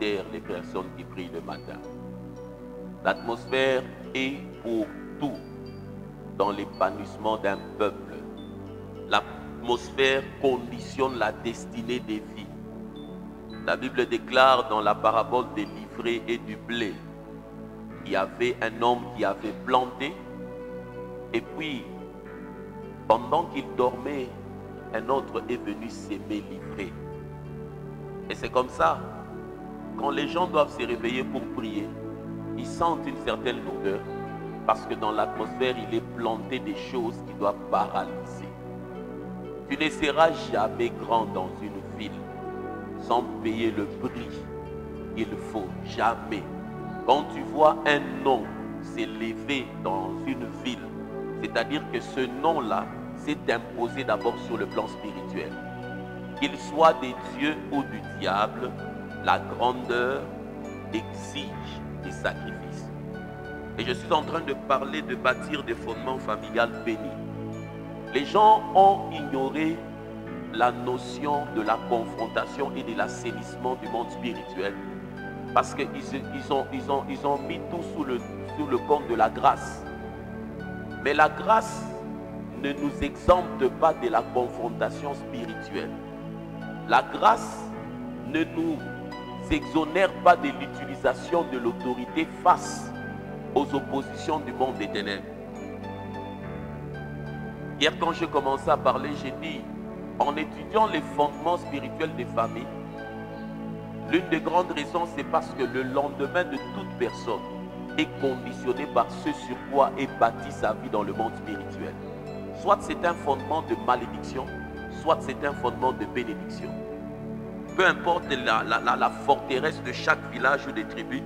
solitaires les personnes qui prient le matin. L'atmosphère est pour tout dans l'épanouissement d'un peuple. L'atmosphère conditionne la destinée des vies. La Bible déclare dans la parabole des livrées et du blé, il y avait un homme qui avait planté, et puis pendant qu'il dormait, un autre est venu s'aimer livrer. Et c'est comme ça, quand les gens doivent se réveiller pour prier, ils sentent une certaine lourdeur, parce que dans l'atmosphère, il est planté des choses qui doivent paralyser. Tu ne seras jamais grand dans une ville sans payer le prix qu'il faut. Jamais. Quand tu vois un nom s'élever dans une ville, c'est-à-dire que ce nom-là s'est imposé d'abord sur le plan spirituel. Qu'il soit des dieux ou du diable, la grandeur exige des sacrifices. Et je suis en train de parler de bâtir des fondements familiales bénis. Les gens ont ignoré la notion de la confrontation et de l'assainissement du monde spirituel parce qu'ils ont mis tout sous le compte de la grâce. Mais la grâce ne nous exempte pas de la confrontation spirituelle. La grâce ne nous exonère pas de l'utilisation de l'autorité face aux oppositions du monde des ténèbres. Hier, quand j'ai commencé à parler, j'ai dit, en étudiant les fondements spirituels des familles, l'une des grandes raisons, c'est parce que le lendemain de toute personne est conditionné par ce sur quoi est bâti sa vie dans le monde spirituel. Soit c'est un fondement de malédiction, soit c'est un fondement de bénédiction. Peu importe la forteresse de chaque village ou des tribus,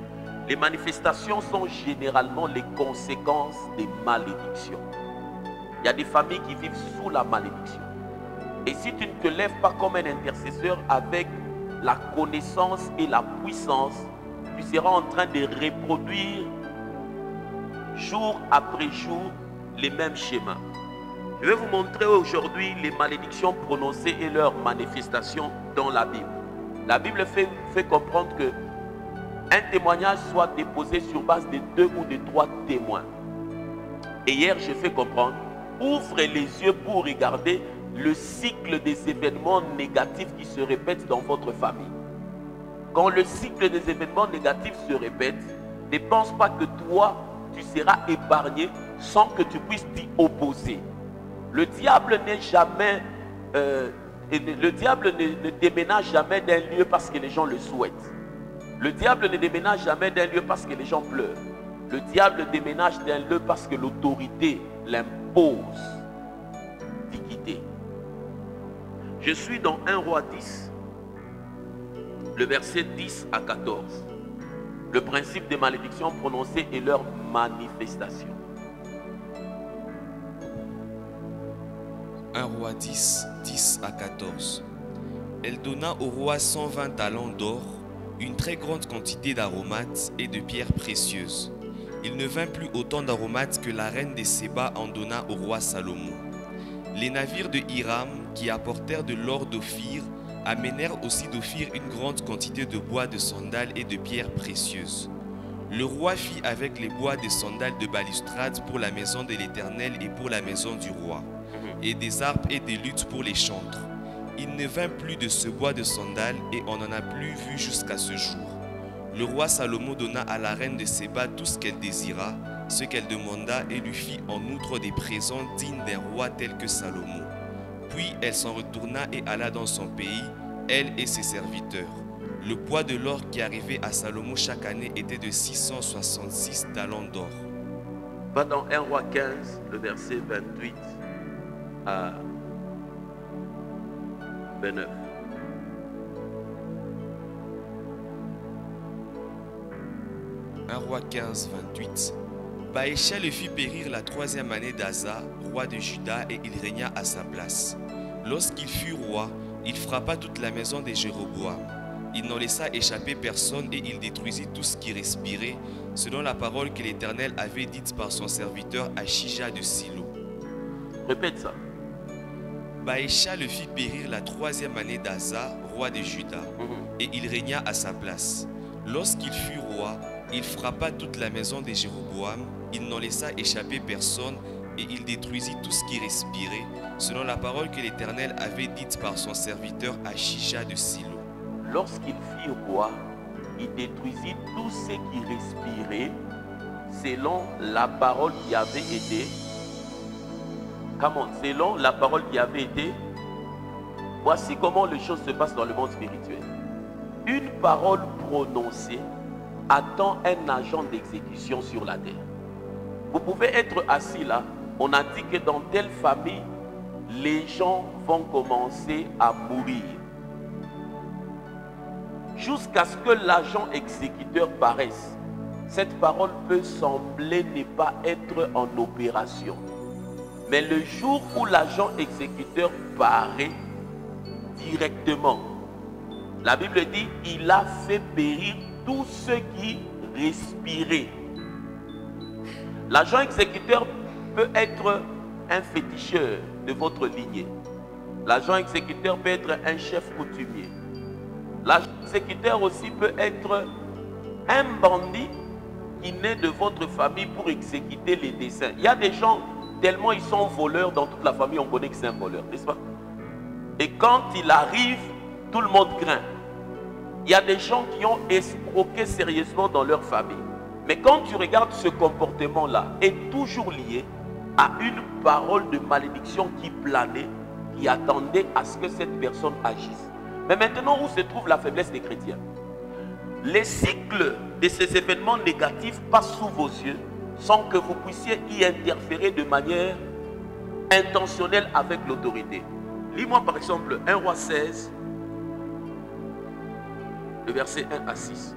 les manifestations sont généralement les conséquences des malédictions. Il y a des familles qui vivent sous la malédiction. Et si tu ne te lèves pas comme un intercesseur avec la connaissance et la puissance, tu seras en train de reproduire jour après jour les mêmes schémas. Je vais vous montrer aujourd'hui les malédictions prononcées et leurs manifestations dans la Bible. La Bible fait comprendre que un témoignage soit déposé sur base de 2 ou de 3 témoins. Et hier, je fais comprendre, ouvre les yeux pour regarder le cycle des événements négatifs qui se répètent dans votre famille. Quand le cycle des événements négatifs se répète, ne pense pas que toi, tu seras épargné sans que tu puisses t'y opposer. Le diable n'est jamais, ne déménage jamais d'un lieu parce que les gens le souhaitent. Le diable ne déménage jamais d'un lieu parce que les gens pleurent. Le diable déménage d'un lieu parce que l'autorité l'impose d'y quitter. Je suis dans 1 Roi 10, le verset 10 à 14. Le principe des malédictions prononcées et leur manifestation. 1 Roi 10, 10 à 14. Elle donna au roi 120 talents d'or, une très grande quantité d'aromates et de pierres précieuses. Il ne vint plus autant d'aromates que la reine des Séba en donna au roi Salomon. Les navires de Hiram, qui apportèrent de l'or d'Ophir, amenèrent aussi d'Ophir une grande quantité de bois de sandal et de pierres précieuses. Le roi fit avec les bois des sandales de balustrade pour la maison de l'Éternel et pour la maison du roi, et des harpes et des luttes pour les chantres. Il ne vint plus de ce bois de sandal et on n'en a plus vu jusqu'à ce jour. Le roi Salomon donna à la reine de Séba tout ce qu'elle désira, ce qu'elle demanda, et lui fit en outre des présents dignes d'un roi tel que Salomon. Puis elle s'en retourna et alla dans son pays, elle et ses serviteurs. Le poids de l'or qui arrivait à Salomon chaque année était de 666 talents d'or. Va dans 1 Roi 15, le verset 28 à 29. Un roi 15, 28. Baécha le fit périr la 3e année d'Asa, roi de Juda, et il régna à sa place. Lorsqu'il fut roi, il frappa toute la maison de Jéroboam. Il n'en laissa échapper personne et il détruisit tout ce qui respirait, selon la parole que l'Éternel avait dite par son serviteur Achija de Silo. Répète ça. Baécha le fit périr la 3e année d'Asa, roi de Juda, et il régna à sa place. Lorsqu'il fut roi, il frappa toute la maison de Jéroboam, il n'en laissa échapper personne, et il détruisit tout ce qui respirait, selon la parole que l'Éternel avait dite par son serviteur Achija de Silo. Lorsqu'il fut roi, il détruisit tout ce qui respirait selon la parole qui avait été. Selon la parole qui avait été. Voici comment les choses se passent dans le monde spirituel. Une parole prononcée attend un agent d'exécution sur la terre. Vous pouvez être assis là. On a dit que dans telle famille, les gens vont commencer à mourir. Jusqu'à ce que l'agent exécuteur paraisse. Cette parole peut sembler ne pas être en opération. Mais le jour où l'agent exécuteur paraît directement, la Bible dit, il a fait périr tous ceux qui respiraient. L'agent exécuteur peut être un féticheur de votre lignée. L'agent exécuteur peut être un chef coutumier. L'agent exécuteur aussi peut être un bandit qui naît de votre famille pour exécuter les desseins. Il y a des gens, tellement ils sont voleurs, dans toute la famille, on connaît que c'est un voleur, n'est-ce pas? Et quand il arrive, tout le monde craint. Il y a des gens qui ont escroqué sérieusement dans leur famille. Mais quand tu regardes ce comportement-là, est toujours lié à une parole de malédiction qui planait, qui attendait à ce que cette personne agisse. Mais maintenant, où se trouve la faiblesse des chrétiens? Les cycles de ces événements négatifs passent sous vos yeux sans que vous puissiez y interférer de manière intentionnelle avec l'autorité. Lis-moi par exemple 1 Roi 16, le verset 1 à 6.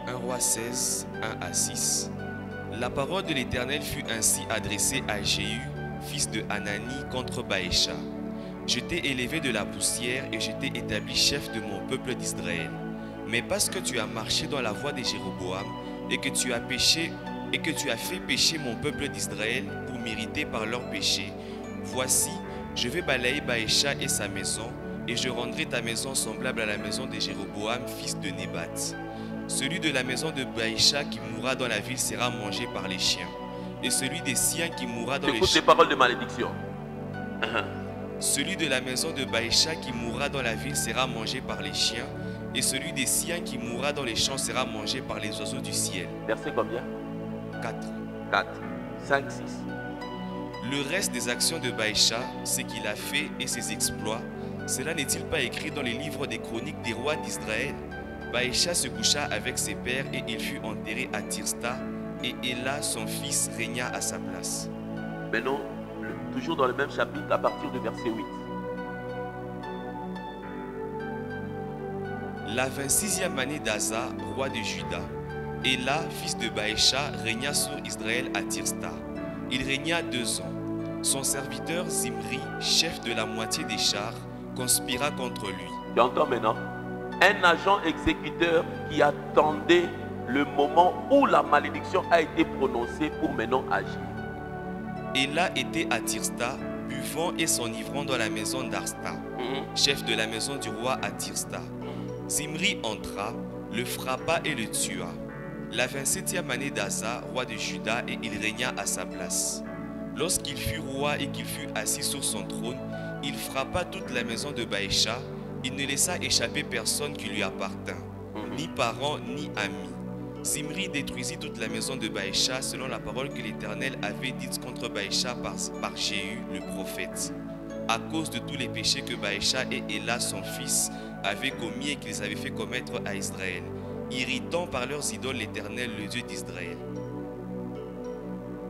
1 Roi 16, 1 à 6. La parole de l'Éternel fut ainsi adressée à Jéhu, fils de Hanani, contre Baécha. Je t'ai élevé de la poussière et je t'ai établi chef de mon peuple d'Israël. Mais parce que tu as marché dans la voie de Jéroboam et que tu as péché et que tu as fait pécher mon peuple d'Israël pour m'irriter par leurs péchés, voici, je vais balayer Baécha et sa maison, et je rendrai ta maison semblable à la maison de Jéroboam, fils de Nébat. Celui de la maison de Baécha qui mourra dans la ville sera mangé par les chiens, et celui des siens qui mourra dans les champs. Paroles de malédiction. Celui de la maison de Baécha qui mourra dans la ville sera mangé par les chiens, et celui des siens qui mourra dans les champs sera mangé par les oiseaux du ciel. Verset combien? 4. 5, 6. Le reste des actions de Baécha, ce qu'il a fait et ses exploits, cela n'est-il pas écrit dans les livres des chroniques des rois d'Israël? Baécha se coucha avec ses pères et il fut enterré à Tirsta, et Éla, son fils, régna à sa place. Maintenant, toujours dans le même chapitre, à partir du verset 8. La 26e année d'Asa, roi de Juda, Éla, fils de Baécha, régna sur Israël à Tirsta. Il régna 2 ans. Son serviteur Zimri, chef de la moitié des chars, conspira contre lui. Tu entends maintenant? Un agent exécuteur qui attendait le moment où la malédiction a été prononcée pour maintenant agir. Éla était à Tirsta, buvant et s'enivrant dans la maison d'Arsta, chef de la maison du roi à Tirsta. Zimri entra, le frappa et le tua. La 27e année d'Asa, roi de Juda, et il régna à sa place. Lorsqu'il fut roi et qu'il fut assis sur son trône, il frappa toute la maison de Baécha. Il ne laissa échapper personne qui lui appartint, ni parents ni amis. Zimri détruisit toute la maison de Baécha selon la parole que l'Éternel avait dite contre Baécha par Jéhu le prophète, à cause de tous les péchés que Baécha et Éla son fils avaient commis et qu'ils avaient fait commettre à Israël, irritant par leurs idoles l'Éternel, le Dieu d'Israël.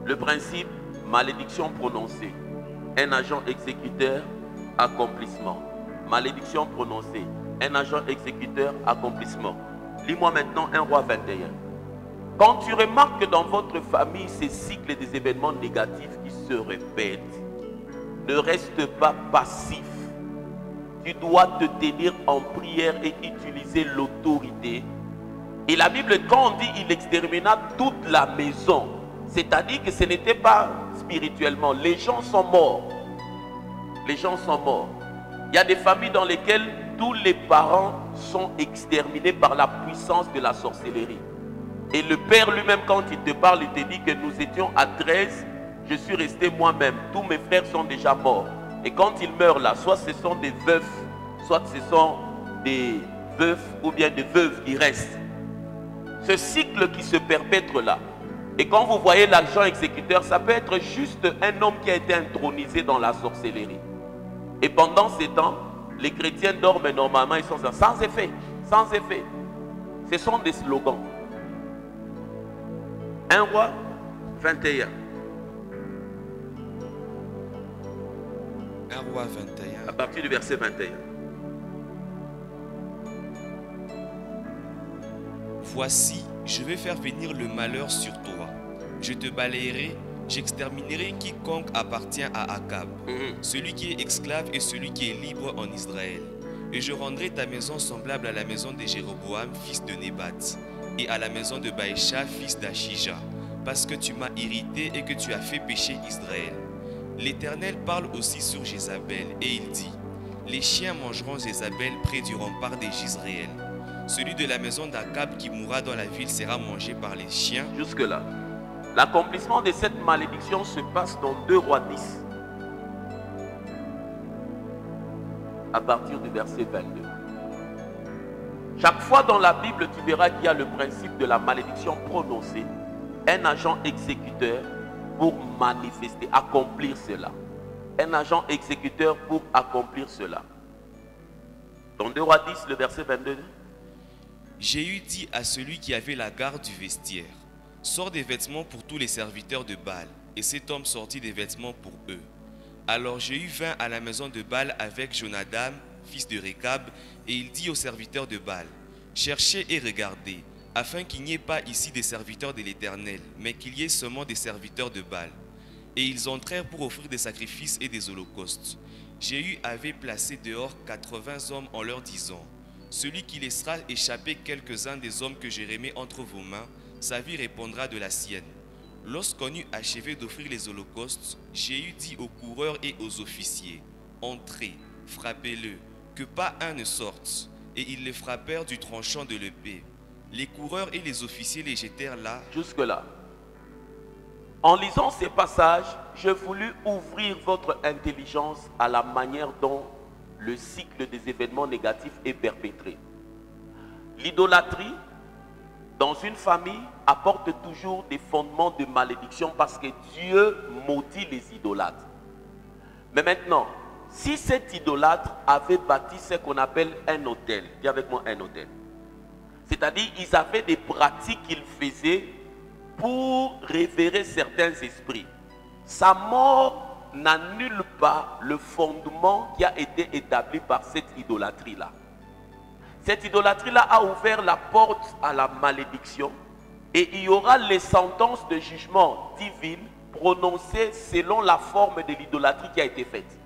Le principe, malédiction prononcée, un agent exécuteur, accomplissement. Malédiction prononcée, un agent exécuteur, accomplissement. Lis-moi maintenant 1 Roi 21. Quand tu remarques que dans votre famille ces cycles des événements négatifs qui se répètent, ne reste pas passif. Tu dois te tenir en prière et utiliser l'autorité. Et la Bible, quand on dit il extermina toute la maison, c'est-à-dire que ce n'était pas spirituellement. Les gens sont morts. Les gens sont morts. Il y a des familles dans lesquelles tous les parents sont exterminés par la puissance de la sorcellerie. Et le Père lui-même, quand il te parle, il te dit que nous étions à 13, je suis resté moi-même. Tous mes frères sont déjà morts. Et quand ils meurent là, soit ce sont des veufs, soit ce sont des veufs ou bien des veuves qui restent. Ce cycle qui se perpètre là. Et quand vous voyez l'agent exécuteur, ça peut être juste un homme qui a été intronisé dans la sorcellerie. Et pendant ces temps, les chrétiens dorment normalement, ils sont sans effet, sans effet. Ce sont des slogans. 1 Roi 21. 1 Roi 21. À partir du verset 21. Voici, je vais faire venir le malheur sur toi. Je te balayerai, j'exterminerai quiconque appartient à Akab, celui qui est esclave et celui qui est libre en Israël. Et je rendrai ta maison semblable à la maison de Jéroboam, fils de Nébat, et à la maison de Baïcha, fils d'Achija, parce que tu m'as irrité et que tu as fait pécher Israël. L'Éternel parle aussi sur Jézabel, et il dit, les chiens mangeront Jézabel près du rempart de Jizréel. Celui de la maison d'Akab qui mourra dans la ville sera mangé par les chiens. Jusque-là. L'accomplissement de cette malédiction se passe dans 2 Rois 10. À partir du verset 22. Chaque fois dans la Bible, tu verras qu'il y a le principe de la malédiction prononcée. Un agent exécuteur pour manifester, accomplir cela. Un agent exécuteur pour accomplir cela. Dans 2 Rois 10, le verset 22. Jéhu dit à celui qui avait la garde du vestiaire, sors des vêtements pour tous les serviteurs de Baal. Et cet homme sortit des vêtements pour eux. Alors Jéhu vint à la maison de Baal avec Jonadab, fils de Récab, et il dit aux serviteurs de Baal, cherchez et regardez, afin qu'il n'y ait pas ici des serviteurs de l'Éternel, mais qu'il y ait seulement des serviteurs de Baal. Et ils entrèrent pour offrir des sacrifices et des holocaustes. Jéhu avait placé dehors 80 hommes en leur disant, celui qui laissera échapper quelques-uns des hommes que j'ai remis entre vos mains, sa vie répondra de la sienne. Lorsqu'on eut achevé d'offrir les holocaustes, Jéhu dit aux coureurs et aux officiers, entrez, frappez-le, que pas un ne sorte. Et ils le frappèrent du tranchant de l'épée. Les coureurs et les officiers les jetèrent là. Jusque-là. En lisant ces passages, j'ai voulu ouvrir votre intelligence à la manière dont le cycle des événements négatifs est perpétré. L'idolâtrie, dans une famille, apporte toujours des fondements de malédiction parce que Dieu maudit les idolâtres. Mais maintenant, si cet idolâtre avait bâti ce qu'on appelle un autel, dis avec moi un autel, c'est-à-dire ils avaient des pratiques qu'ils faisaient pour révérer certains esprits, sa mort n'annule pas le fondement qui a été établi par cette idolâtrie-là. Cette idolâtrie-là a ouvert la porte à la malédiction et il y aura les sentences de jugement divines prononcées selon la forme de l'idolâtrie qui a été faite.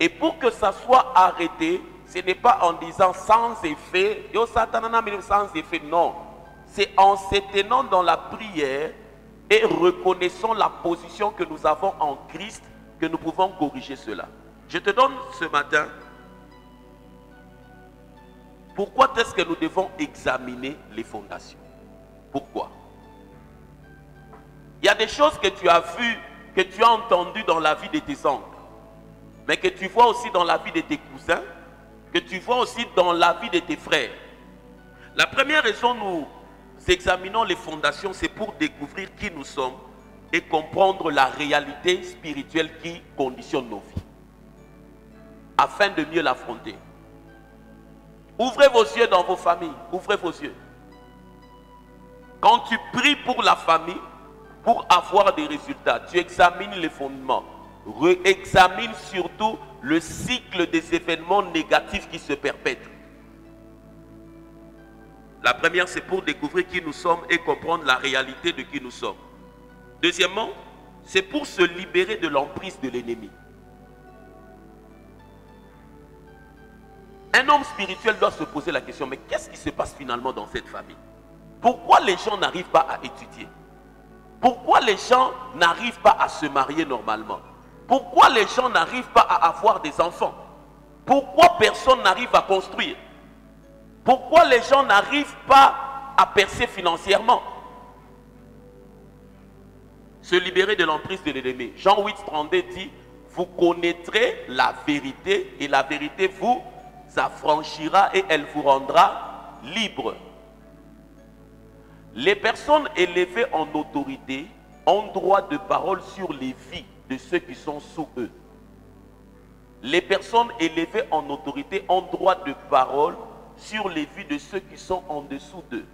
Et pour que ça soit arrêté, ce n'est pas en disant sans effet, yo satanana sans effet, non. C'est en se tenant dans la prière et reconnaissant la position que nous avons en Christ que nous pouvons corriger cela. Je te donne ce matin pourquoi est-ce que nous devons examiner les fondations. Pourquoi? Il y a des choses que tu as vues, que tu as entendues dans la vie de tes oncles, mais que tu vois aussi dans la vie de tes cousins, que tu vois aussi dans la vie de tes frères. La première raison nous examinons les fondations, c'est pour découvrir qui nous sommes et comprendre la réalité spirituelle qui conditionne nos vies, afin de mieux l'affronter. Ouvrez vos yeux dans vos familles, ouvrez vos yeux. Quand tu pries pour la famille, pour avoir des résultats, tu examines les fondements. Réexamine surtout le cycle des événements négatifs qui se perpètrent. La première, c'est pour découvrir qui nous sommes et comprendre la réalité de qui nous sommes. Deuxièmement, c'est pour se libérer de l'emprise de l'ennemi. Un homme spirituel doit se poser la question, mais qu'est-ce qui se passe finalement dans cette famille? Pourquoi les gens n'arrivent pas à étudier? Pourquoi les gens n'arrivent pas à se marier normalement? Pourquoi les gens n'arrivent pas à avoir des enfants? Pourquoi personne n'arrive à construire? Pourquoi les gens n'arrivent pas à percer financièrement? Se libérer de l'emprise de l'ennemi. Jean 8, 32 dit, vous connaîtrez la vérité et la vérité vous affranchira et elle vous rendra libre. Les personnes élevées en autorité ont droit de parole sur les vies de ceux qui sont sous eux. Les personnes élevées en autorité ont droit de parole sur les vies de ceux qui sont en dessous d'eux.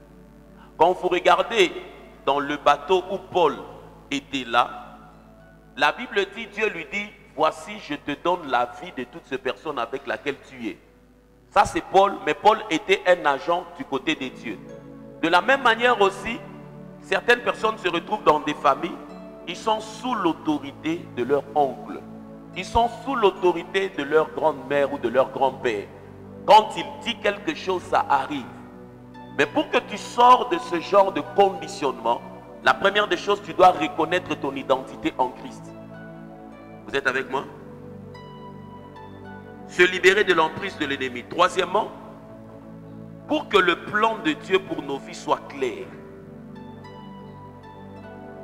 Quand vous regardez dans le bateau où Paul était là, la Bible dit, Dieu lui dit, voici je te donne la vie de toutes ces personnes avec laquelle tu es. Ça c'est Paul, mais Paul était un agent du côté de Dieu. De la même manière aussi, certaines personnes se retrouvent dans des familles, ils sont sous l'autorité de leur oncle. Ils sont sous l'autorité de leur grand-mère ou de leur grand-père. Quand il dit quelque chose, ça arrive. Mais pour que tu sors de ce genre de conditionnement, la première des choses, tu dois reconnaître ton identité en Christ. Vous êtes avec moi? Se libérer de l'emprise de l'ennemi. Troisièmement, pour que le plan de Dieu pour nos vies soit clair.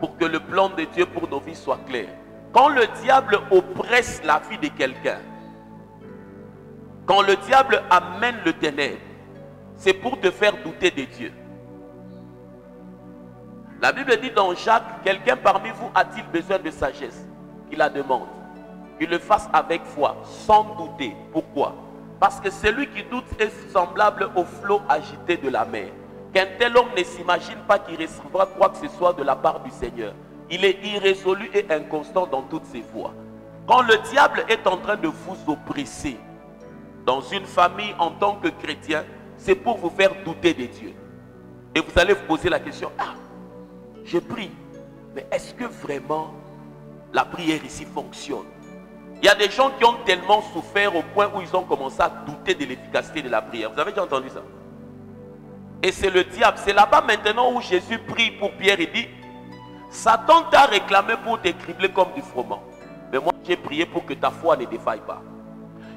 Pour que le plan de Dieu pour nos vies soit clair. Quand le diable oppresse la vie de quelqu'un, quand le diable amène le ténèbre, c'est pour te faire douter de Dieu. La Bible dit dans Jacques, quelqu'un parmi vous a-t-il besoin de sagesse? Qu'il la demande. Qu'il le fasse avec foi, sans douter. Pourquoi? Parce que celui qui doute est semblable au flot agité de la mer. Qu'un tel homme ne s'imagine pas qu'il recevra quoi que ce soit de la part du Seigneur. Il est irrésolu et inconstant dans toutes ses voies. Quand le diable est en train de vous oppresser dans une famille en tant que chrétien, c'est pour vous faire douter de Dieu. Et vous allez vous poser la question, ah, je prie, mais est-ce que vraiment la prière ici fonctionne? Il y a des gens qui ont tellement souffert au point où ils ont commencé à douter de l'efficacité de la prière. Vous avez déjà entendu ça? Et c'est le diable. C'est là-bas maintenant où Jésus prie pour Pierre et dit, Satan t'a réclamé pour te cribler comme du froment. Mais moi j'ai prié pour que ta foi ne défaille pas.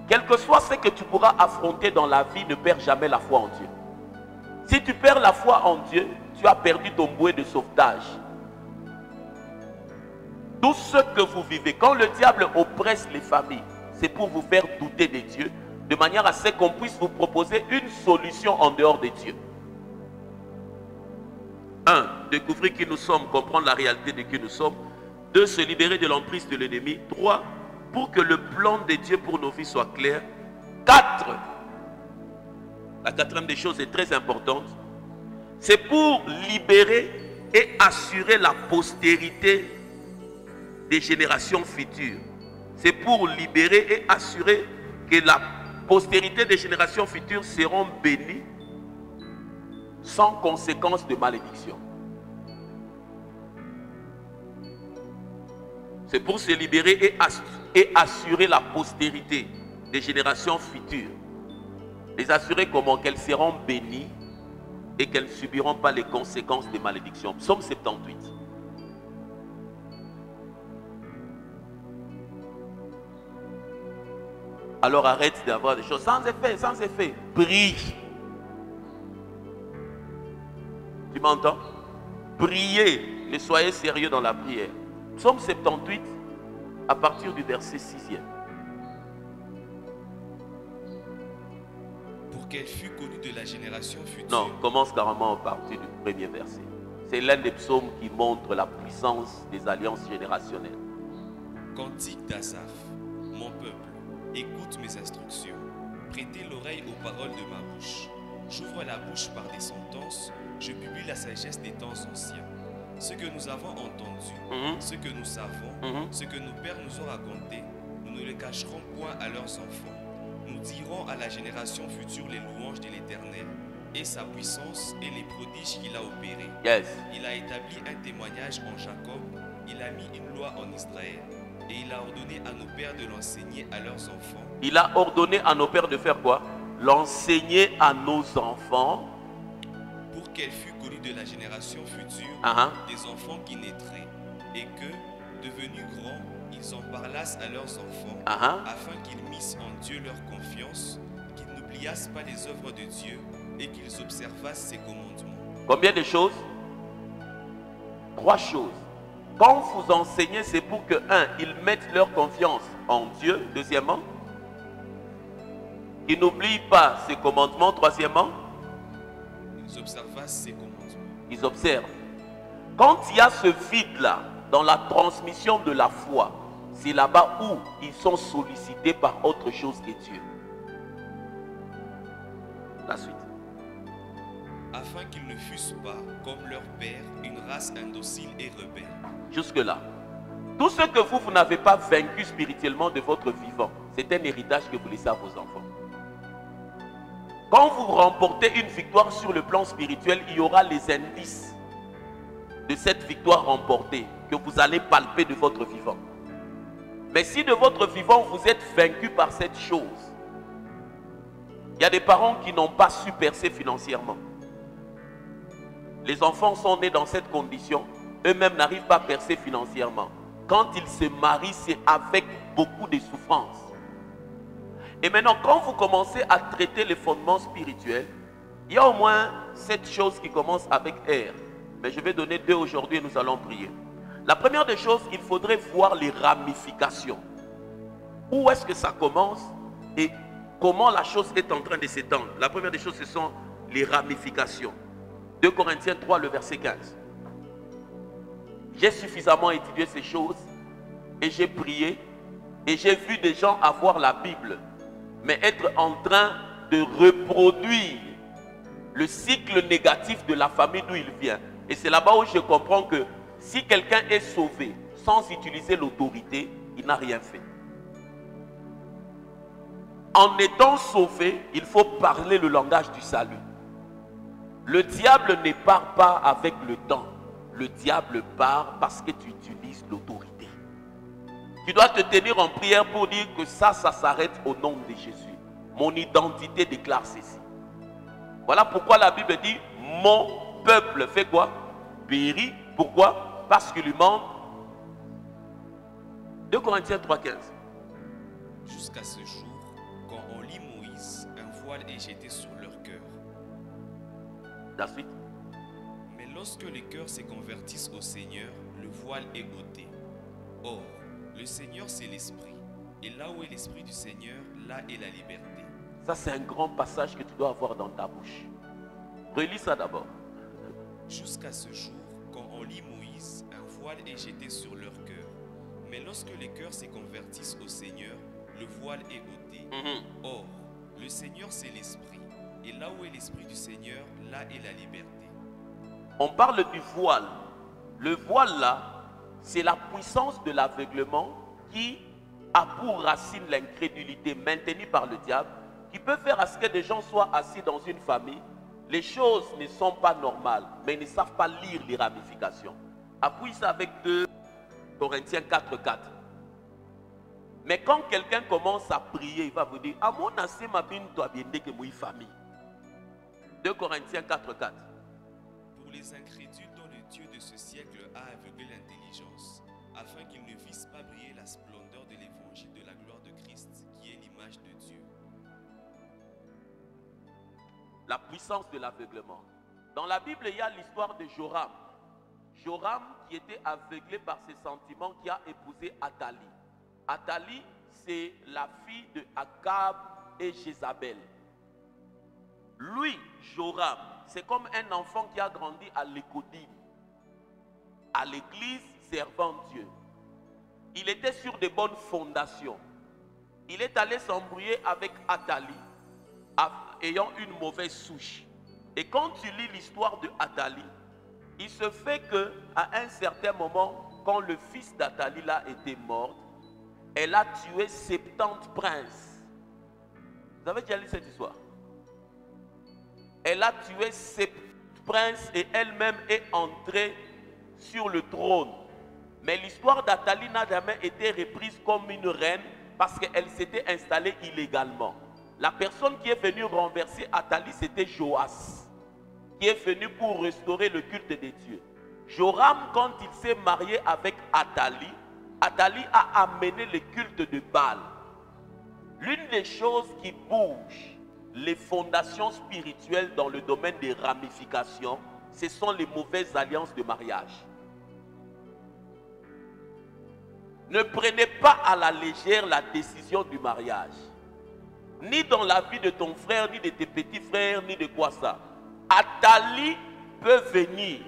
Quel que soit ce que tu pourras affronter dans la vie, ne perds jamais la foi en Dieu. Si tu perds la foi en Dieu, tu as perdu ton bouée de sauvetage. Tout ce que vous vivez, quand le diable oppresse les familles, c'est pour vous faire douter de Dieu, de manière à ce qu'on puisse vous proposer une solution en dehors de Dieu. 1. Découvrir qui nous sommes, comprendre la réalité de qui nous sommes. 2. Se libérer de l'emprise de l'ennemi. 3. Pour que le plan de Dieu pour nos vies soit clair. 4. La quatrième des choses est très importante. C'est pour libérer et assurer la postérité des générations futures. C'est pour libérer et assurer que la postérité des générations futures seront bénies sans conséquence de malédiction. C'est pour se libérer et assurer la postérité des générations futures. Les assurer comment? Qu'elles seront bénies et qu'elles ne subiront pas les conséquences des malédictions. Psaume 78. Alors arrête d'avoir des choses sans effet, sans effet. Prie. Tu m'entends? Priez, mais soyez sérieux dans la prière. Psaume 78, à partir du verset 6e. Pour qu'elle fût connue de la génération future. Non, commence carrément à partir du premier verset. C'est l'un des psaumes qui montre la puissance des alliances générationnelles. Cantique d'Asaph, mon peuple, écoute mes instructions. Prêtez l'oreille aux paroles de ma bouche. J'ouvre la bouche par des sentences. Je publie la sagesse des temps anciens. Ce que nous avons entendu, ce que nous savons, ce que nos pères nous ont raconté, nous ne le cacherons point à leurs enfants. Nous dirons à la génération future les louanges de l'Éternel et sa puissance et les prodiges qu'il a opérés. Yes. Il a établi un témoignage en Jacob, il a mis une loi en Israël et il a ordonné à nos pères de l'enseigner à leurs enfants. Il a ordonné à nos pères de faire quoi? L'enseigner à nos enfants. Pour qu'elle fût connue de la génération future, des enfants qui naîtraient, et que, devenus grands, ils en parlassent à leurs enfants, afin qu'ils missent en Dieu leur confiance, qu'ils n'oubliassent pas les œuvres de Dieu, et qu'ils observassent ses commandements. Combien de choses? 3 choses. Quand vous enseignez, c'est pour que, 1, ils mettent leur confiance en Dieu. Deuxièmement, qu'ils n'oublient pas ses commandements. Troisièmement, Ils observassent ses commandements. ils observent. Quand il y a ce vide-là, dans la transmission de la foi, c'est là-bas où ils sont sollicités par autre chose que Dieu. La suite. Afin qu'ils ne fussent pas, comme leur père, une race indocile et rebelle. Jusque-là. Tout ce que vous n'avez pas vaincu spirituellement de votre vivant, c'est un héritage que vous laissez à vos enfants. Quand vous remportez une victoire sur le plan spirituel, il y aura les indices de cette victoire remportée que vous allez palper de votre vivant. Mais si de votre vivant vous êtes vaincu par cette chose, il y a des parents qui n'ont pas su percer financièrement. Les enfants sont nés dans cette condition, eux-mêmes n'arrivent pas à percer financièrement. Quand ils se marient, c'est avec beaucoup de souffrance. Et maintenant, quand vous commencez à traiter les fondements spirituels, il y a au moins 7 choses qui commencent avec R. Mais je vais donner 2 aujourd'hui et nous allons prier. La première des choses, il faudrait voir les ramifications. Où est-ce que ça commence et comment la chose est en train de s'étendre. La première des choses, ce sont les ramifications. 2 Corinthiens 3, le verset 15. J'ai suffisamment étudié ces choses et j'ai prié et j'ai vu des gens avoir la Bible, mais être en train de reproduire le cycle négatif de la famille d'où il vient. Et c'est là-bas où je comprends que si quelqu'un est sauvé sans utiliser l'autorité, il n'a rien fait. En étant sauvé, il faut parler le langage du salut. Le diable ne part pas avec le temps. Le diable part parce que tu utilises l'autorité. Tu dois te tenir en prière pour dire que ça s'arrête au nom de Jésus. Mon identité déclare ceci. Voilà pourquoi la Bible dit, mon peuple fait quoi? Périt. Pourquoi? Parce qu'il lui manque. 2 Corinthiens 3,15. Jusqu'à ce jour, quand on lit Moïse, un voile est jeté sur leur cœur. La suite. Mais lorsque les cœurs se convertissent au Seigneur, le voile est ôté. Or, le Seigneur c'est l'Esprit. Et là où est l'Esprit du Seigneur, là est la liberté. Ça c'est un grand passage que tu dois avoir dans ta bouche. Relis ça d'abord. Jusqu'à ce jour, quand on lit Moïse, un voile est jeté sur leur cœur. Mais lorsque les cœurs se convertissent au Seigneur, le voile est ôté. Or, le Seigneur c'est l'Esprit. Et là où est l'Esprit du Seigneur, là est la liberté. On parle du voile. Le voile là, c'est la puissance de l'aveuglement qui a pour racine l'incrédulité maintenue par le diable, qui peut faire à ce que des gens soient assis dans une famille. Les choses ne sont pas normales, mais ils ne savent pas lire les ramifications. Appuie ça avec 2 Corinthiens 4,4. Mais quand quelqu'un commence à prier, il va vous dire, ah mon assez ma bine toi bien que moi famille. 2 Corinthiens 4,4. Pour les incrédules dont le Dieu de ce siècle a aveuglé l'intelligence, afin qu'ils ne vissent pas briller la splendeur de l'évangile de la gloire de Christ, qui est l'image de Dieu. La puissance de l'aveuglement. Dans la Bible, il y a l'histoire de Joram. Joram qui était aveuglé par ses sentiments, qui a épousé Athalie. Athalie, c'est la fille de Akab et Jézabel. Lui, Joram, c'est comme un enfant qui a grandi à l'écodine, à l'église servant Dieu. Il était sur de bonnes fondations. Il est allé s'embrouiller avec Athalie, ayant une mauvaise souche. Et quand tu lis l'histoire de Athalie, il se fait qu'à un certain moment, quand le fils d'Athalie là était mort, elle a tué 70 princes. Vous avez déjà lu cette histoire? Elle a tué 70 princes et elle-même est entrée sur le trône. Mais l'histoire d'Athalie n'a jamais été reprise comme une reine parce qu'elle s'était installée illégalement. La personne qui est venue renverser Athalie, c'était Joas, qui est venu pour restaurer le culte des dieux. Joram, quand il s'est marié avec Athalie, Athalie a amené le culte de Baal. L'une des choses qui bouge les fondations spirituelles dans le domaine des ramifications, ce sont les mauvaises alliances de mariage. Ne prenez pas à la légère la décision du mariage. Ni dans la vie de ton frère, ni de tes petits frères, ni de quoi ça. Athalie peut venir.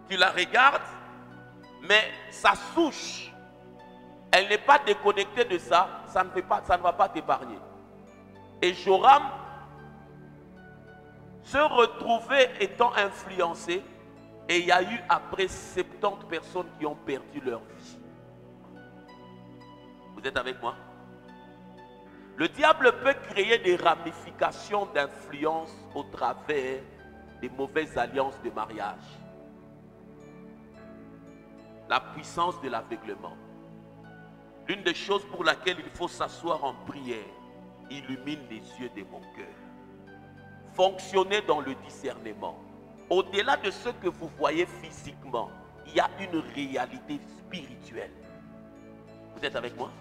Tu la regardes, mais sa souche, elle n'est pas déconnectée de ça, ça ne va pas t'épargner. Et Joram se retrouvait étant influencé, et il y a eu après 70 personnes qui ont perdu leur vie. Vous êtes avec moi? Le diable peut créer des ramifications d'influence au travers des mauvaises alliances de mariage. La puissance de l'aveuglement. L'une des choses pour laquelle il faut s'asseoir en prière, illumine les yeux de mon cœur. Fonctionnez dans le discernement. Au-delà de ce que vous voyez physiquement, il y a une réalité spirituelle. Vous êtes avec moi?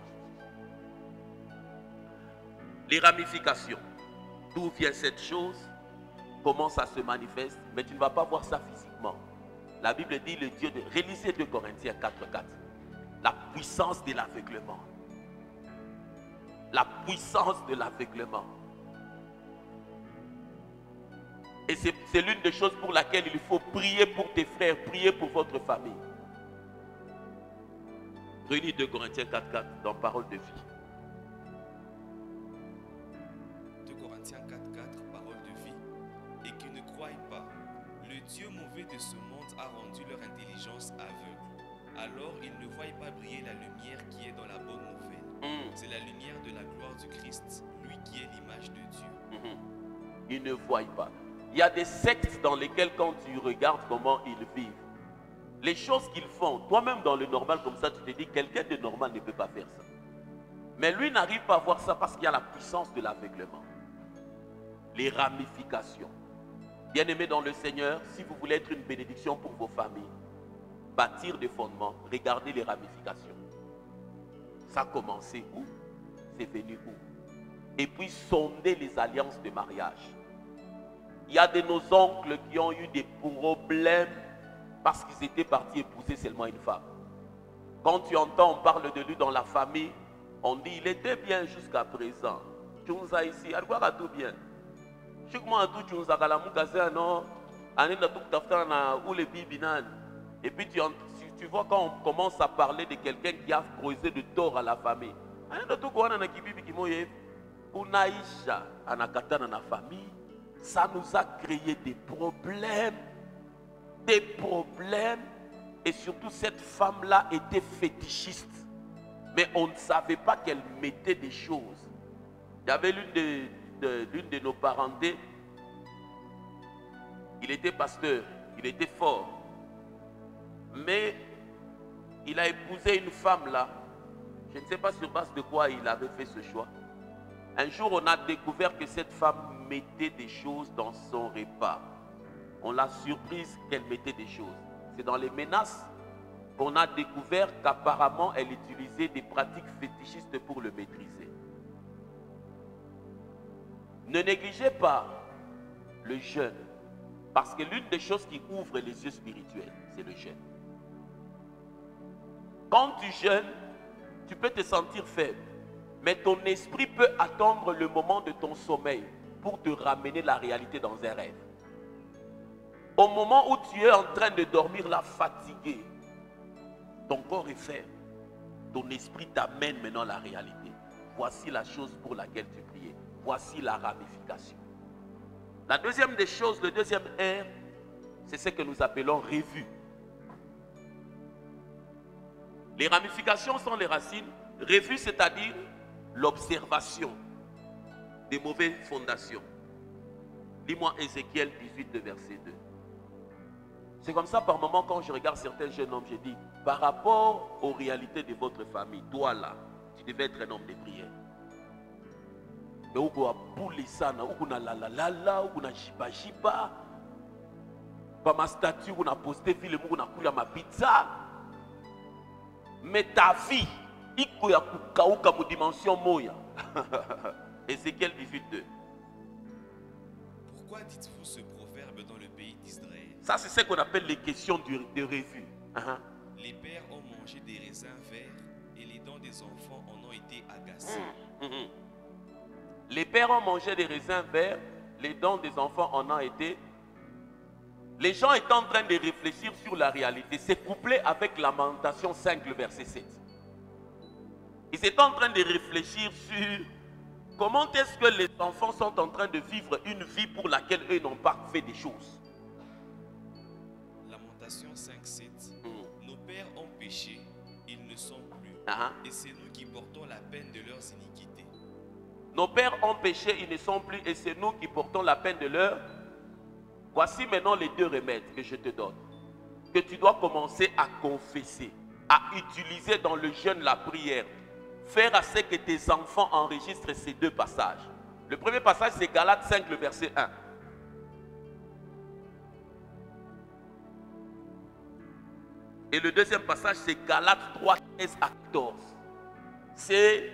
Les ramifications. D'où vient cette chose? Comment ça se manifeste? Mais tu ne vas pas voir ça physiquement. La Bible dit le Dieu de... Relisez 2 Corinthiens 4:4. La puissance de l'aveuglement. La puissance de l'aveuglement. Et c'est l'une des choses pour laquelle il faut prier pour tes frères, prier pour votre famille. Réunis 2 Corinthiens 4:4 dans Parole de vie. 2 Corinthiens 4:4, Parole de vie. Et qui ne croient pas, le Dieu mauvais de ce monde a rendu leur intelligence aveugle. Alors ils ne voient pas briller la lumière qui est dans la bonne nouvelle. C'est la lumière de la gloire du Christ, lui qui est l'image de Dieu. Ils ne voient pas. Il y a des sectes dans lesquelles quand tu regardes comment ils vivent, les choses qu'ils font, toi-même dans le normal comme ça, tu te dis quelqu'un de normal ne peut pas faire ça. Mais lui n'arrive pas à voir ça parce qu'il y a la puissance de l'aveuglement. Les ramifications. Bien-aimés dans le Seigneur, si vous voulez être une bénédiction pour vos familles, bâtir des fondements, regardez les ramifications. Ça a commencé où? C'est venu où? Et puis sonder les alliances de mariage. Il y a de nos oncles qui ont eu des problèmes parce qu'ils étaient partis épouser seulement une femme. Quand tu entends, on parle de lui dans la famille, on dit il était bien jusqu'à présent. Tu nous as ici, à quoi tout bien? Je suis comment tu nous as galamoukassé non? Et puis tu vois quand on commence à parler de quelqu'un qui a causé de tort à la famille. Ça nous a créé des problèmes. Des problèmes. Et surtout cette femme-là était fétichiste. Mais on ne savait pas qu'elle mettait des choses. Il y avait l'une de nos parentés. Il était pasteur. Il était fort. Mais il a épousé une femme là. Je ne sais pas sur base de quoi il avait fait ce choix. Un jour, on a découvert que cette femme mettait des choses dans son repas. On l'a surprise qu'elle mettait des choses. C'est dans les menaces qu'on a découvert qu'apparemment, elle utilisait des pratiques fétichistes pour le maîtriser. Ne négligez pas le jeûne. Parce que l'une des choses qui ouvre les yeux spirituels, c'est le jeûne. Quand tu jeûnes, tu peux te sentir faible. Mais ton esprit peut attendre le moment de ton sommeil pour te ramener la réalité dans un rêve. Au moment où tu es en train de dormir là, fatigué, ton corps est faible. Ton esprit t'amène maintenant la réalité. Voici la chose pour laquelle tu priais. Voici la ramification. La deuxième des choses, le deuxième R, c'est ce que nous appelons revue. Les ramifications sont les racines. Revue, c'est-à-dire l'observation des mauvaises fondations. Lis-moi Ézéchiel 18, verset 2. C'est comme ça par moment quand je regarde certains jeunes hommes, je dis, par rapport aux réalités de votre famille, toi là, tu devais être un homme de prière. Mais où on a boulé ça, où on a la la la la, où on a jiba jiba, par ma statue, où on a posté ville, où on a coulé ma pizza. Mais ta vie, il y a une dimension moya. Ézéchiel 18, 2. Pourquoi dites-vous ce proverbe dans le pays d'Israël? Ça, c'est ce qu'on appelle les questions de revue. Les pères ont mangé des raisins verts et les dents des enfants en ont été agacées. Les pères ont mangé des raisins verts, les dents des enfants en ont été. Les gens étaient en train de réfléchir sur la réalité. C'est couplé avec Lamentation 5, le verset 7. Ils étaient en train de réfléchir sur comment est-ce que les enfants sont en train de vivre une vie pour laquelle eux n'ont pas fait des choses. Lamentation 5, 7. Nos pères ont péché, ils ne sont plus. Et c'est nous qui portons la peine de leurs iniquités. Nos pères ont péché, ils ne sont plus, et c'est nous qui portons la peine de leurs. Voici maintenant les deux remèdes que je te donne. Que tu dois commencer à confesser, à utiliser dans le jeûne la prière. Faire à ce que tes enfants enregistrent ces deux passages. Le premier passage, c'est Galates 5, le verset 1. Et le deuxième passage, c'est Galates 3, 13 à 14. C'est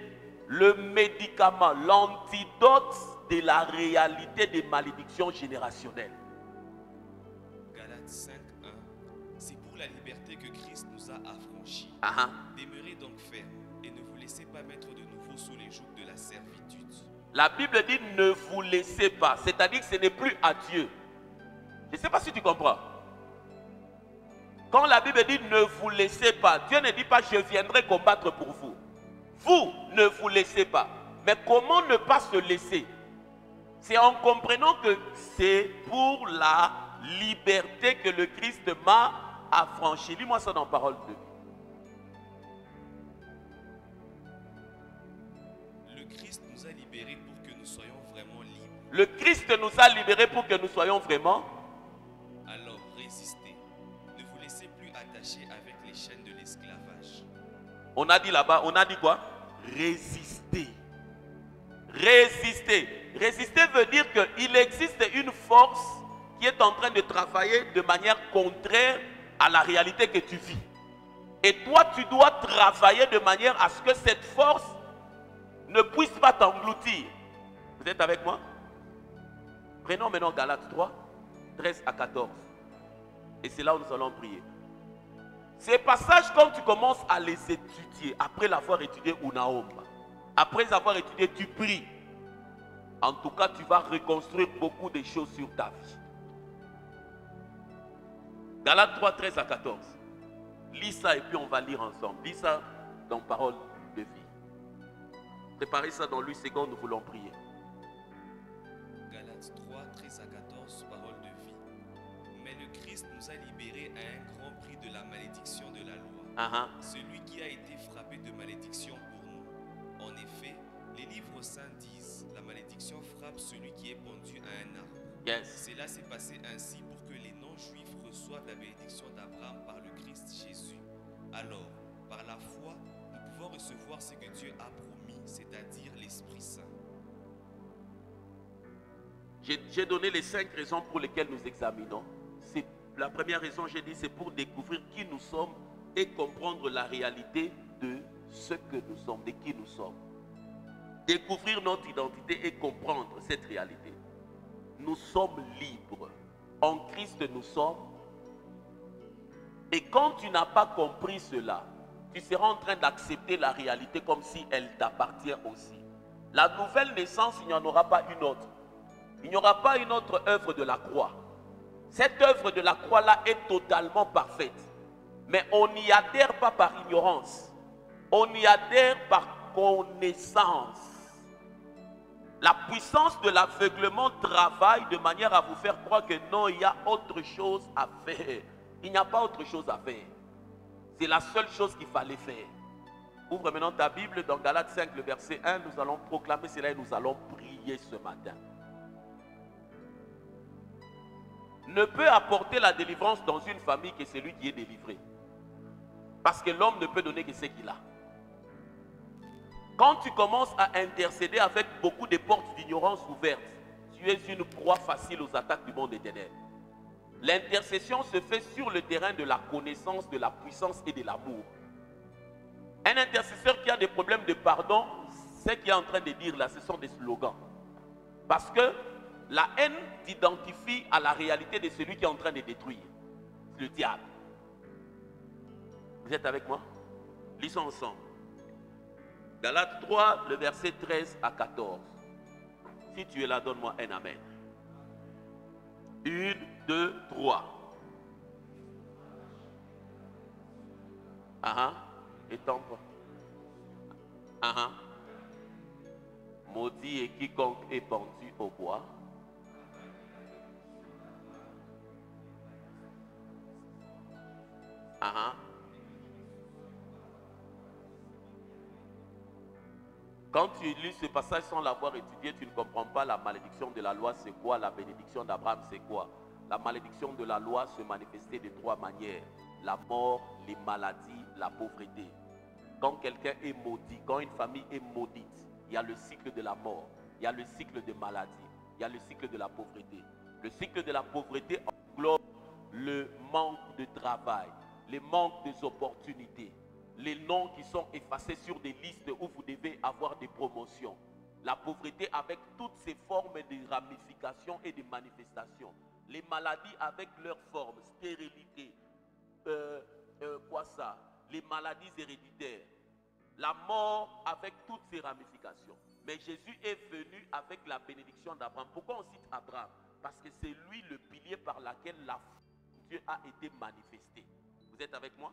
le médicament, l'antidote de la réalité des malédictions générationnelles. Galates 5, 1. C'est pour la liberté que Christ nous a affranchis. Demeurez donc fermes et ne vous laissez pas mettre de nouveau sous les jougs de la servitude. La Bible dit ne vous laissez pas, c'est-à-dire que ce n'est plus à Dieu. Je ne sais pas si tu comprends. Quand la Bible dit ne vous laissez pas, Dieu ne dit pas je viendrai combattre pour vous. Vous ne vous laissez pas. Mais comment ne pas se laisser? C'est en comprenant que c'est pour la liberté que le Christ m'a affranchi. Lis-moi ça dans Parole de vie. Le Christ nous a libérés pour que nous soyons vraiment libres. Le Christ nous a libérés pour que nous soyons vraiment. Alors résistez. Ne vous laissez plus attacher avec les chaînes de l'esclavage. On a dit là-bas, on a dit quoi? Résister. Résister. Résister veut dire qu'il existe une force qui est en train de travailler de manière contraire à la réalité que tu vis. Et toi, tu dois travailler de manière à ce que cette force ne puisse pas t'engloutir. Vous êtes avec moi? Prenons maintenant Galates 3, 13 à 14. Et c'est là où nous allons prier. Ces passages, quand tu commences à les étudier, après l'avoir étudié Unaom, après avoir étudié, tu pries. En tout cas, tu vas reconstruire beaucoup de choses sur ta vie. Galates 3, 13 à 14. Lis ça et puis on va lire ensemble. Lis ça dans Parole de vie. Préparez ça dans 8 secondes, nous voulons prier. Galates 3, 13 à 14, Parole de vie. Mais le Christ nous a libérés à un grand prix de la malédiction de la loi. Celui qui a été frappé de malédiction pour nous. En effet, les livres saints disent, la malédiction frappe celui qui est pendu à un arbre. Cela s'est passé ainsi pour que les non-juifs reçoivent la bénédiction d'Abraham par le Christ Jésus. Alors, par la foi, nous pouvons recevoir ce que Dieu a promis, c'est-à-dire l'Esprit Saint. J'ai donné les 5 raisons pour lesquelles nous examinons. La première raison, j'ai dit, c'est pour découvrir qui nous sommes et comprendre la réalité de ce que nous sommes, de qui nous sommes. Découvrir notre identité et comprendre cette réalité. Nous sommes libres. En Christ, nous sommes. Et quand tu n'as pas compris cela, tu seras en train d'accepter la réalité comme si elle t'appartient aussi. La nouvelle naissance, il n'y en aura pas une autre. Il n'y aura pas une autre œuvre de la croix. Cette œuvre de la croix-là est totalement parfaite. Mais on n'y adhère pas par ignorance. On y adhère par connaissance. La puissance de l'aveuglement travaille de manière à vous faire croire que non, il y a autre chose à faire. Il n'y a pas autre chose à faire. C'est la seule chose qu'il fallait faire. Ouvre maintenant ta Bible dans Galates 5, le verset 1. Nous allons proclamer cela et nous allons prier ce matin. Ne peut apporter la délivrance dans une famille que celui qui est délivré. Parce que l'homme ne peut donner que ce qu'il a. Quand tu commences à intercéder avec beaucoup de portes d'ignorance ouvertes, tu es une proie facile aux attaques du monde éternel. L'intercession se fait sur le terrain de la connaissance, de la puissance et de l'amour. Un intercesseur qui a des problèmes de pardon, ce qu'il est en train de dire là, ce sont des slogans. Parce que La haine t'identifie à la réalité de celui qui est en train de détruire. C'est le diable. Vous êtes avec moi? Lisons ensemble. Galates 3, le verset 13 à 14. Si tu es là, donne-moi un amen. 1, 2, 3. Étends-toi. Maudit est quiconque est pendu au bois. Quand tu lis ce passage sans l'avoir étudié, tu ne comprends pas la malédiction de la loi, c'est quoi? La bénédiction d'Abraham, c'est quoi? La malédiction de la loi se manifestait de trois manières. La mort, les maladies, la pauvreté. Quand quelqu'un est maudit, quand une famille est maudite, il y a le cycle de la mort, il y a le cycle de maladie, il y a le cycle de la pauvreté. Le cycle de la pauvreté englobe le manque de travail, le manque des opportunités, les noms qui sont effacés sur des listes où vous devez avoir des promotions. La pauvreté avec toutes ses formes de ramifications et de manifestations. Les maladies avec leurs formes, stérilité, les maladies héréditaires. La mort avec toutes ses ramifications. Mais Jésus est venu avec la bénédiction d'Abraham. Pourquoi on cite Abraham? Parce que c'est lui le pilier par lequel la foi de Dieu a été manifestée. Vous êtes avec moi?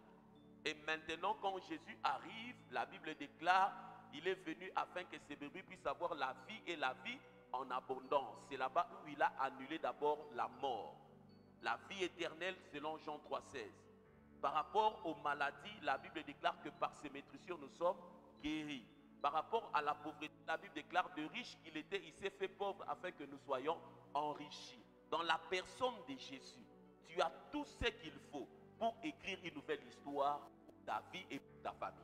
Et maintenant, quand Jésus arrive, la Bible déclare, il est venu afin que ses bébés puissent avoir la vie et la vie en abondance. C'est là-bas où il a annulé d'abord la mort. La vie éternelle selon Jean 3,16. Par rapport aux maladies, la Bible déclare que par ses maîtrissures nous sommes guéris. Par rapport à la pauvreté, la Bible déclare de riche qu'il était, il s'est fait pauvre afin que nous soyons enrichis. Dans la personne de Jésus, tu as tout ce qu'il faut pour écrire une nouvelle histoire pour ta vie et pour ta famille.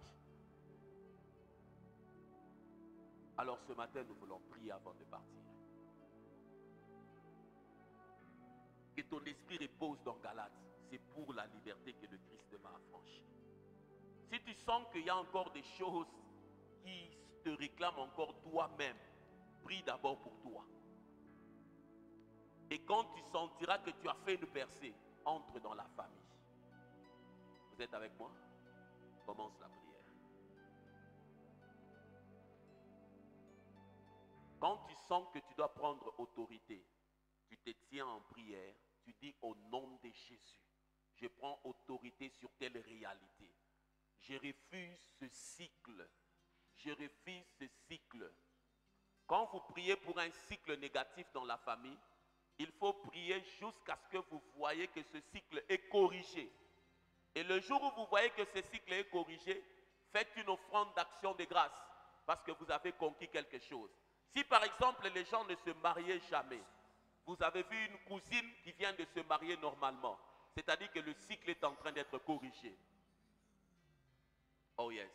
Alors ce matin, nous voulons prier avant de partir. Que ton esprit repose dans Galates. C'est pour la liberté que le Christ m'a affranchi. Si tu sens qu'il y a encore des choses qui te réclament encore toi-même, prie d'abord pour toi. Et quand tu sentiras que tu as fait une percée, entre dans la famille. Vous êtes avec moi? Commence la prière. Quand tu sens que tu dois prendre autorité, tu te tiens en prière, tu dis au nom de Jésus, je prends autorité sur telle réalité. Je refuse ce cycle. Je refuse ce cycle. Quand vous priez pour un cycle négatif dans la famille, il faut prier jusqu'à ce que vous voyez que ce cycle est corrigé. Et le jour où vous voyez que ce cycle est corrigé, faites une offrande d'action de grâce parce que vous avez conquis quelque chose. Si par exemple les gens ne se mariaient jamais, vous avez vu une cousine qui vient de se marier normalement, c'est-à-dire que le cycle est en train d'être corrigé. Oh yes.